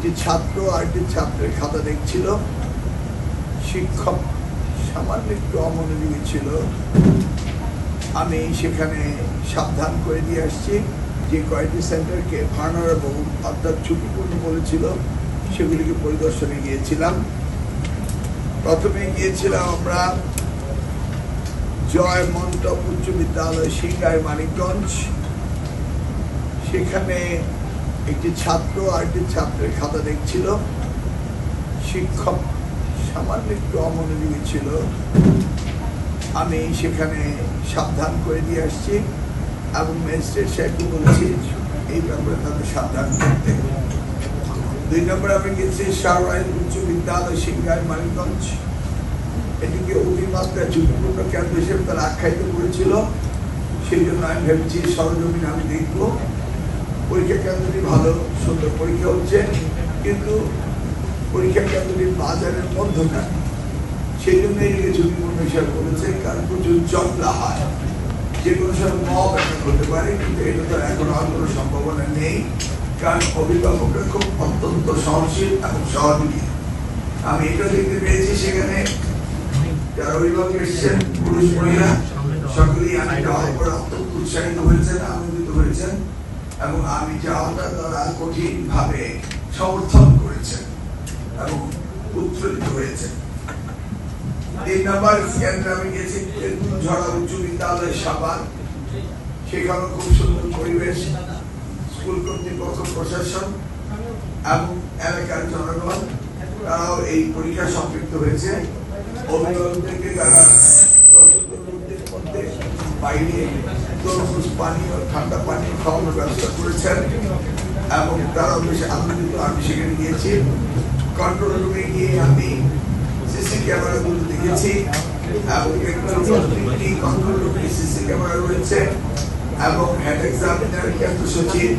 একটি ছাত্র আরেকটি ছাত্রের খাতা দেখছিল। শিক্ষক সামান্য একটু অমনোযোগী ছিল। আমি সেখানে সাবধান করে দিয়ে আসছি যে কয়েকটি সেন্টারকে ভার্নারেবল অর্থাৎ ঝুঁকিপূর্ণ বলেছিল, সেগুলিকে পরিদর্শনে গিয়েছিলাম। প্রথমে গিয়েছিলাম আমরা জয় মন্টপ উচ্চ বিদ্যালয় সিংগাই মানিকগঞ্জ। সেখানে একটি ছাত্র আরেকটি ছাত্রের খাতা দেখছিল। শিক্ষক সামান্য একটু অমনোযোগী ছিল। আমি সেখানে সাবধান করে দিয়ে আসছি এবং ম্যাজিস্ট্রেট সাহেবকে বলেছি এই ব্যাপারে তাদের সাবধান করতে। 2 নম্বরে আমি গেছি শাহরাইল উচ্চ বিদ্যালয় সিংগাই মানিকগঞ্জ। এটিকে অতিমাত্রা ঝুঁকিপূর্ণ কেন্দ্র হিসেবে তারা আখ্যায়িত করেছিল। সেই জন্য আমি ভেবেছি সরজমিন আমি দেখব। পরীক্ষা কেন্দ্রটি ভালো সুন্দর পরীক্ষা হচ্ছে, কিন্তু পরীক্ষা কেন্দ্রটি বাজারের মধ্যখানে, সেই জন্য এটিকে ঝুঁকিপূর্ণ হিসাবে বলেছে। কারণ প্রচুর জটলা হয়, যে কোনো সময় মব একটা হতে পারে, কিন্তু এটা তো এখন আর কোনো সম্ভাবনা নেই, কারণ অভিভাবকরা খুব অত্যন্ত সহনশীল এবং সহযোগী। আমি এটা দেখতে পেয়েছি সেখানে যারা অভিভাবক এসেছেন পুরুষ মহিলা সকলেই আমি যাওয়ার পরে অত্যন্ত উৎসাহিত হয়েছেন, আনন্দিত হয়েছেন এবং আমি যাওয়াটা তারা কঠিন ভাবে সমর্থন করেছেন এবং উত্তেজিত হয়েছে। 3 নম্বর কেন্দ্রে আমি গেছি ঝড়া উচ্চ বিদ্যালয় সাবান। সেখানে খুব সুন্দর পরিবেশ, স্কুল কর্তৃপক্ষ, প্রশাসন এবং এলাকার জনগণ তারাও এই পরীক্ষা সম্পৃক্ত হয়েছে। অভিভাবকদেরকে তারা বাইরে তরমুজ পানি ও ঠান্ডা পানি খাওয়ানোর ব্যবস্থা করেছেন এবং তারাও বেশ আনন্দিত। আমি সেখানে গিয়েছি। কন্ট্রোল রুমে গিয়ে আমি সিসি ক্যামেরাগুলো দেখেছি এবং কন্ট্রোল রুমে সিসি ক্যামেরা রয়েছে এবং হেড এক্সামিনার কেন্দ্র সচিব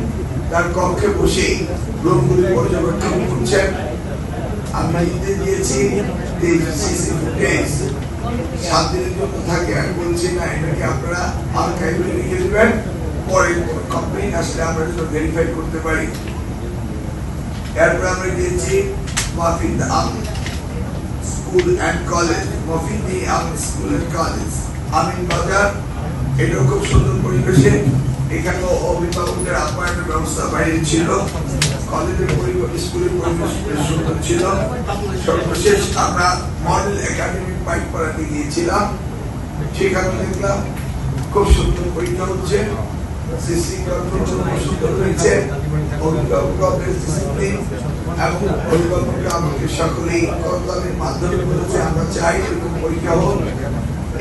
তার কক্ষে বসেই রুমগুলি পর্যবেক্ষণ করছেন। আমি নির্দেশ দিয়েছি যে সিসি ফুটেজ 7 দিনের জন্য থাকে। আমি বলছি না, এটাকে আপনারা আর্কাইভে রেখে দেবেন, পরে কমপ্লেইন আসলে আমরা যেন ভেরিফাই করতে পারি। এরপর আমরা গিয়েছি Mofid Al school and college, Mofidi Al school and college Amin Bazar. এটাও খুব সুন্দর পরিবেশে, এখানেও অভিভাবকদের আপ্যায়নের ব্যবস্থা বাইরে ছিল। কলেজের পরিবেশ, স্কুলের পরিবেশ সুন্দর ছিল। সর্বশেষ আমরা মডেল একাডেমি পাইক পড়াতে গিয়েছিলাম। সেখানে দেখলাম খুব সুন্দর পরীক্ষা হচ্ছে, সিসি কন্ট্রোল সুন্দর হয়েছে, অভিভাবকদের ডিসিপ্লিন এবং অভিভাবকরা আমাকে সকলেই করতালের মাধ্যমে বলেছে আমরা চাই এরকম পরীক্ষা হোক।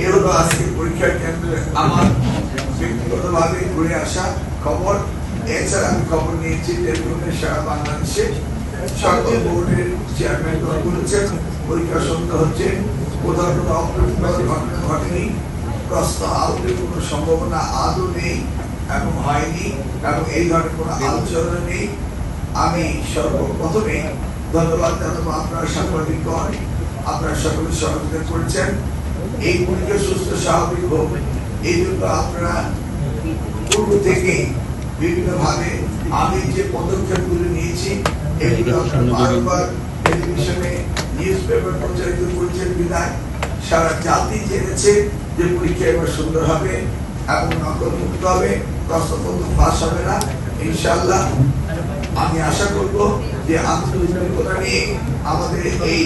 এ হলো আজকের পরীক্ষার কেন্দ্রে আমার ব্যক্তিগতভাবে ঘুরে আসা খবর। এছাড়া আমি খবর নিয়েছি টেলিফোনের সারা বাংলাদেশে সকল বোর্ডের চেয়ারম্যান বলেছেন পরীক্ষা সুন্দর হচ্ছে, কোথাও কোনো অপ্রীতিকর ঘটনা ঘটেনি, প্রশ্ন আউটের কোনো সম্ভাবনা আদৌ নেই এবং হয়নি এবং এই ধরনের কোনো আলোচনা নেই। আমি সর্বপ্রথমে ধন্যবাদ জানাবো আপনারা সাংবাদিকগণ, আপনারা সকলে সহযোগিতা করেছেন। এই পরীক্ষা সুস্থ স্বাভাবিক হোক এই জন্য আপনারা পূর্ব থেকে বিভিন্ন ভাবে আমি যে পদক্ষেপগুলো নিয়েছি এগুলো বারবার টেলিভিশনে নিউজ পেপার প্রচারিত করেছেন বিধায় সারা জাতি জেনেছে যে পরীক্ষা এবার সুন্দর হবে এবং নকল মুক্ত হবে, প্রশ্নপত্র ফাঁস হবে না ইনশাআল্লাহ। আমি আশা করব যে আন্তর্জাতিকতা নিয়ে আমাদের এই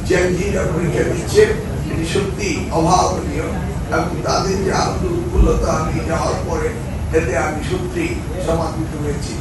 চ্যালেঞ্জিংরা পরীক্ষা দিচ্ছে এটি সত্যি অভাবনীয় এবং তাদের যে আনন্দ উৎফুল্লতা আমি যাওয়ার পরে এতে আমি সত্যি সমাদৃত হয়েছি।